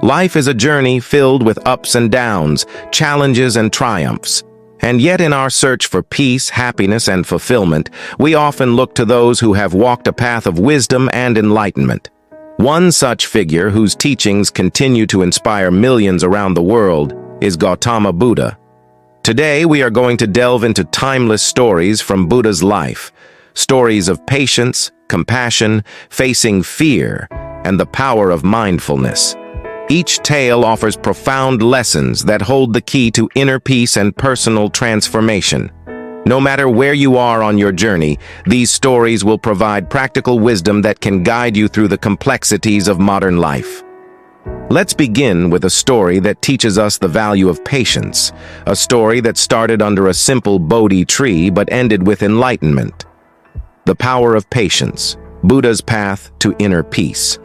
Life is a journey filled with ups and downs, challenges and triumphs. And yet in our search for peace, happiness, and fulfillment, we often look to those who have walked a path of wisdom and enlightenment. One such figure whose teachings continue to inspire millions around the world is Gautama Buddha. Today we are going to delve into timeless stories from Buddha's life, stories of patience, compassion, facing fear, and the power of mindfulness. Each tale offers profound lessons that hold the key to inner peace and personal transformation. No matter where you are on your journey, these stories will provide practical wisdom that can guide you through the complexities of modern life. Let's begin with a story that teaches us the value of patience, a story that started under a simple Bodhi tree but ended with enlightenment. The power of patience, Buddha's path to inner peace.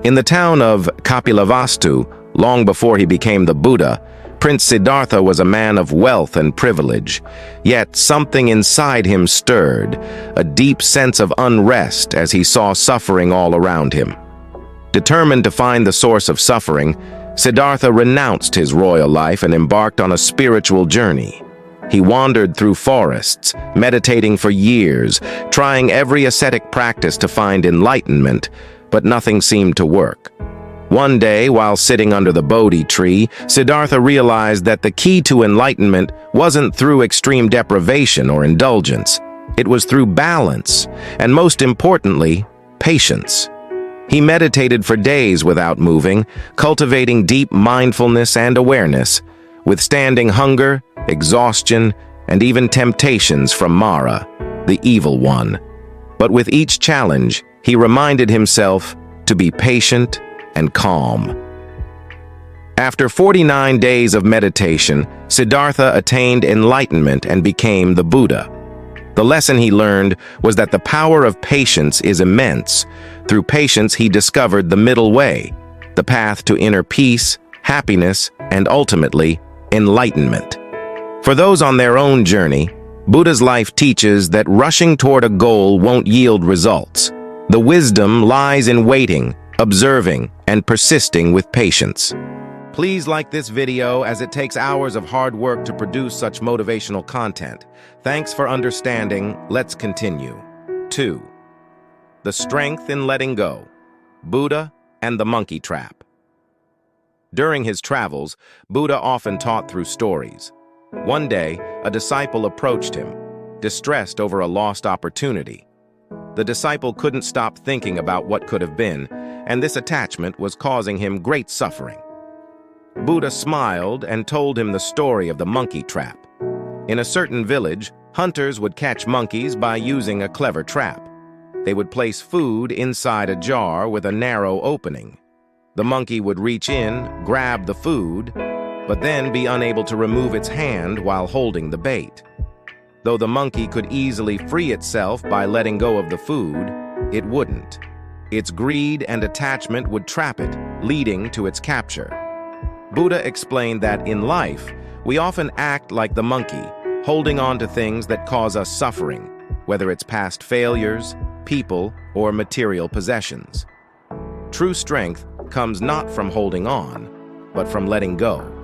In the town of Kapilavastu, long before he became the Buddha, Prince Siddhartha was a man of wealth and privilege. Yet something inside him stirred, a deep sense of unrest as he saw suffering all around him. Determined to find the source of suffering, Siddhartha renounced his royal life and embarked on a spiritual journey. He wandered through forests, meditating for years, trying every ascetic practice to find enlightenment, but nothing seemed to work. One day, while sitting under the Bodhi tree, Siddhartha realized that the key to enlightenment wasn't through extreme deprivation or indulgence. It was through balance, and most importantly, patience. He meditated for days without moving, cultivating deep mindfulness and awareness, withstanding hunger, exhaustion, and even temptations from Mara, the evil one. But with each challenge, he reminded himself to be patient and calm. After 49 days of meditation, Siddhartha attained enlightenment and became the Buddha. The lesson he learned was that the power of patience is immense. Through patience, he discovered the middle way, the path to inner peace, happiness, and ultimately, enlightenment. For those on their own journey, Buddha's life teaches that rushing toward a goal won't yield results. The wisdom lies in waiting, observing, and persisting with patience. Please like this video as it takes hours of hard work to produce such motivational content. Thanks for understanding. Let's continue. 2. The strength in letting go. Buddha and the monkey trap. During his travels, Buddha often taught through stories. One day, a disciple approached him, distressed over a lost opportunity. The disciple couldn't stop thinking about what could have been, and this attachment was causing him great suffering. Buddha smiled and told him the story of the monkey trap. In a certain village, hunters would catch monkeys by using a clever trap. They would place food inside a jar with a narrow opening. The monkey would reach in, grab the food, but then be unable to remove its hand while holding the bait. Though the monkey could easily free itself by letting go of the food, it wouldn't. Its greed and attachment would trap it, leading to its capture. Buddha explained that in life, we often act like the monkey, holding on to things that cause us suffering, whether it's past failures, people, or material possessions. True strength comes not from holding on, but from letting go.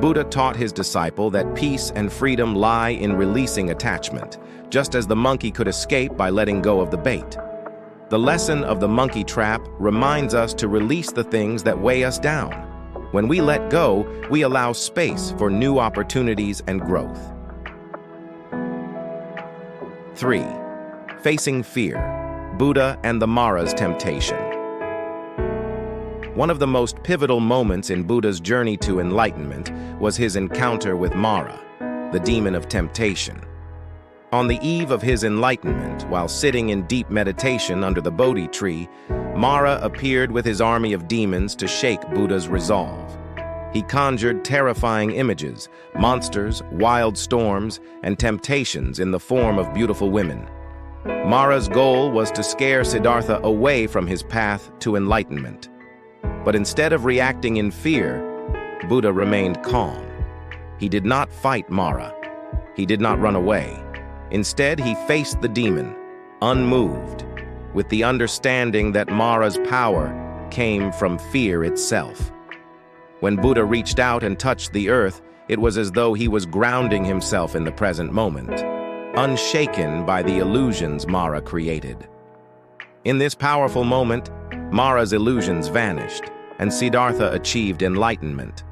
Buddha taught his disciple that peace and freedom lie in releasing attachment, just as the monkey could escape by letting go of the bait. The lesson of the monkey trap reminds us to release the things that weigh us down. When we let go, we allow space for new opportunities and growth. 3. Facing fear. Buddha and the Mara's temptation. One of the most pivotal moments in Buddha's journey to enlightenment was his encounter with Mara, the demon of temptation. On the eve of his enlightenment, while sitting in deep meditation under the Bodhi tree, Mara appeared with his army of demons to shake Buddha's resolve. He conjured terrifying images, monsters, wild storms, and temptations in the form of beautiful women. Mara's goal was to scare Siddhartha away from his path to enlightenment. But instead of reacting in fear, Buddha remained calm. He did not fight Mara. He did not run away. Instead, he faced the demon, unmoved, with the understanding that Mara's power came from fear itself. When Buddha reached out and touched the earth, it was as though he was grounding himself in the present moment, unshaken by the illusions Mara created. In this powerful moment, Mara's illusions vanished, and Siddhartha achieved enlightenment.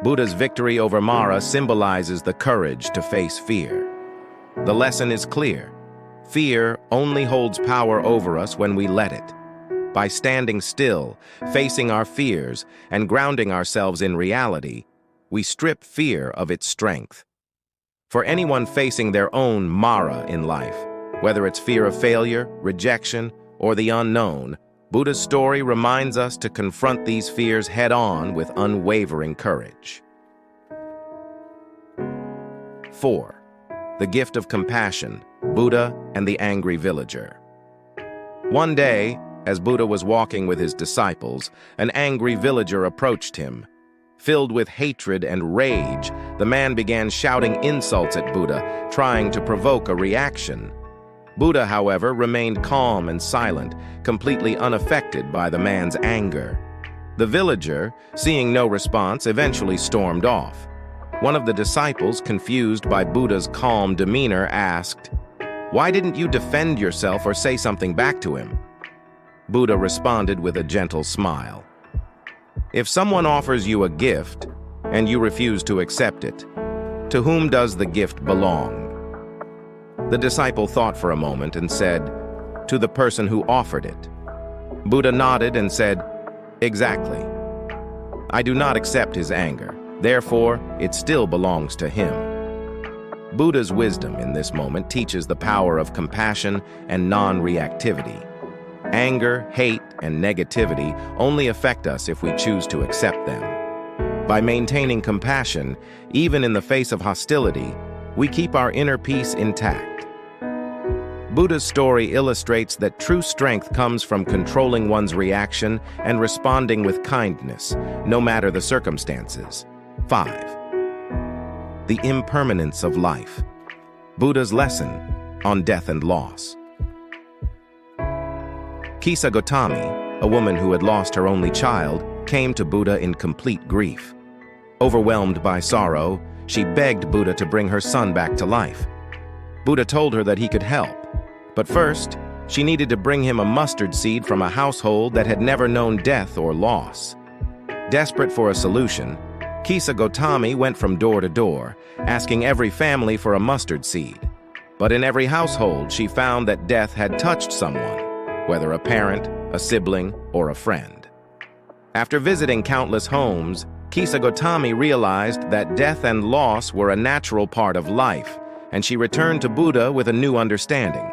Buddha's victory over Mara symbolizes the courage to face fear. The lesson is clear. Fear only holds power over us when we let it. By standing still, facing our fears, and grounding ourselves in reality, we strip fear of its strength. For anyone facing their own Mara in life, whether it's fear of failure, rejection, or the unknown, Buddha's story reminds us to confront these fears head-on with unwavering courage. 4. The gift of compassion, Buddha and the angry villager. One day, as Buddha was walking with his disciples, an angry villager approached him. Filled with hatred and rage, the man began shouting insults at Buddha, trying to provoke a reaction. Buddha, however, remained calm and silent, completely unaffected by the man's anger. The villager, seeing no response, eventually stormed off. One of the disciples, confused by Buddha's calm demeanor, asked, "Why didn't you defend yourself or say something back to him?" Buddha responded with a gentle smile. If someone offers you a gift and you refuse to accept it, to whom does the gift belong? The disciple thought for a moment and said, "To the person who offered it." Buddha nodded and said, "Exactly. I do not accept his anger. Therefore, it still belongs to him." Buddha's wisdom in this moment teaches the power of compassion and non-reactivity. Anger, hate, and negativity only affect us if we choose to accept them. By maintaining compassion, even in the face of hostility, we keep our inner peace intact. Buddha's story illustrates that true strength comes from controlling one's reaction and responding with kindness, no matter the circumstances. 5. The Impermanence of Life, Buddha's lesson on death and loss. Kisa Gotami, a woman who had lost her only child, came to Buddha in complete grief. Overwhelmed by sorrow, she begged Buddha to bring her son back to life. Buddha told her that he could help, but first, she needed to bring him a mustard seed from a household that had never known death or loss. Desperate for a solution, Kisa Gotami went from door to door, asking every family for a mustard seed. But in every household, she found that death had touched someone, whether a parent, a sibling, or a friend. After visiting countless homes, Kisa Gotami realized that death and loss were a natural part of life, and she returned to Buddha with a new understanding.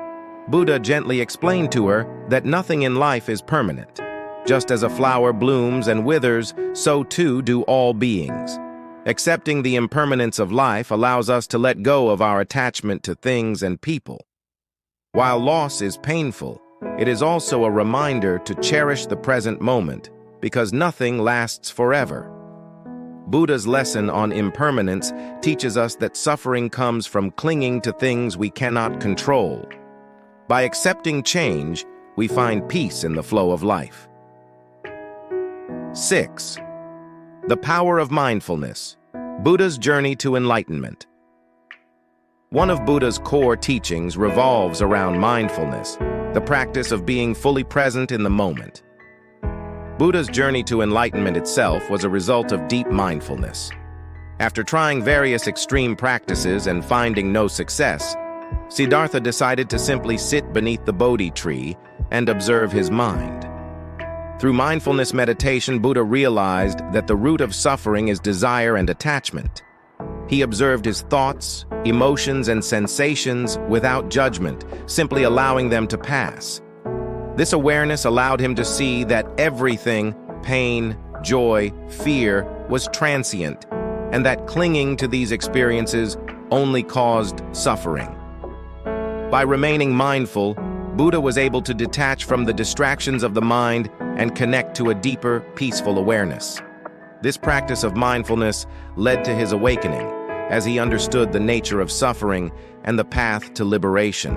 Buddha gently explained to her that nothing in life is permanent. Just as a flower blooms and withers, so too do all beings. Accepting the impermanence of life allows us to let go of our attachment to things and people. While loss is painful, it is also a reminder to cherish the present moment, because nothing lasts forever. Buddha's lesson on impermanence teaches us that suffering comes from clinging to things we cannot control. By accepting change, we find peace in the flow of life. 6. The Power of Mindfulness, Buddha's Journey to Enlightenment. One of Buddha's core teachings revolves around mindfulness, the practice of being fully present in the moment. Buddha's journey to enlightenment itself was a result of deep mindfulness. After trying various extreme practices and finding no success, Siddhartha decided to simply sit beneath the Bodhi tree and observe his mind. Through mindfulness meditation, Buddha realized that the root of suffering is desire and attachment. He observed his thoughts, emotions, and sensations without judgment, simply allowing them to pass. This awareness allowed him to see that everything, pain, joy, fear, was transient, and that clinging to these experiences only caused suffering. By remaining mindful, Buddha was able to detach from the distractions of the mind and connect to a deeper, peaceful awareness. This practice of mindfulness led to his awakening, as he understood the nature of suffering and the path to liberation.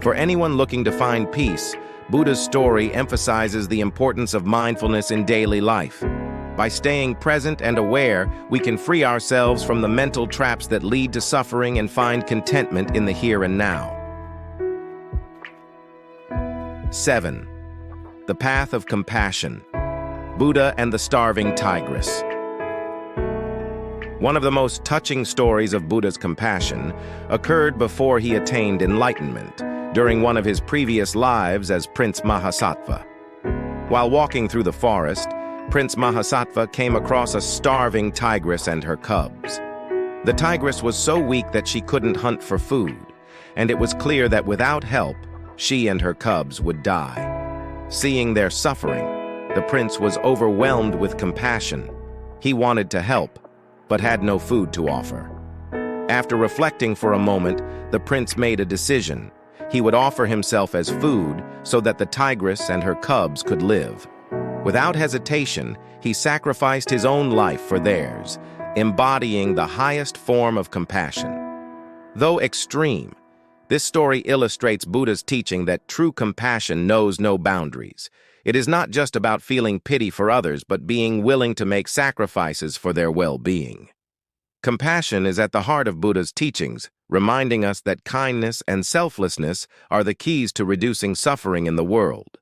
For anyone looking to find peace, Buddha's story emphasizes the importance of mindfulness in daily life. By staying present and aware, we can free ourselves from the mental traps that lead to suffering and find contentment in the here and now. 7. The Path of Compassion. Buddha and the Starving Tigress. One of the most touching stories of Buddha's compassion occurred before he attained enlightenment, during one of his previous lives as Prince Mahasattva. While walking through the forest, Prince Mahasattva came across a starving tigress and her cubs. The tigress was so weak that she couldn't hunt for food, and it was clear that without help, she and her cubs would die. Seeing their suffering, the prince was overwhelmed with compassion. He wanted to help, but had no food to offer. After reflecting for a moment, the prince made a decision. He would offer himself as food so that the tigress and her cubs could live. Without hesitation, he sacrificed his own life for theirs, embodying the highest form of compassion. Though extreme, this story illustrates Buddha's teaching that true compassion knows no boundaries. It is not just about feeling pity for others, but being willing to make sacrifices for their well-being. Compassion is at the heart of Buddha's teachings, reminding us that kindness and selflessness are the keys to reducing suffering in the world.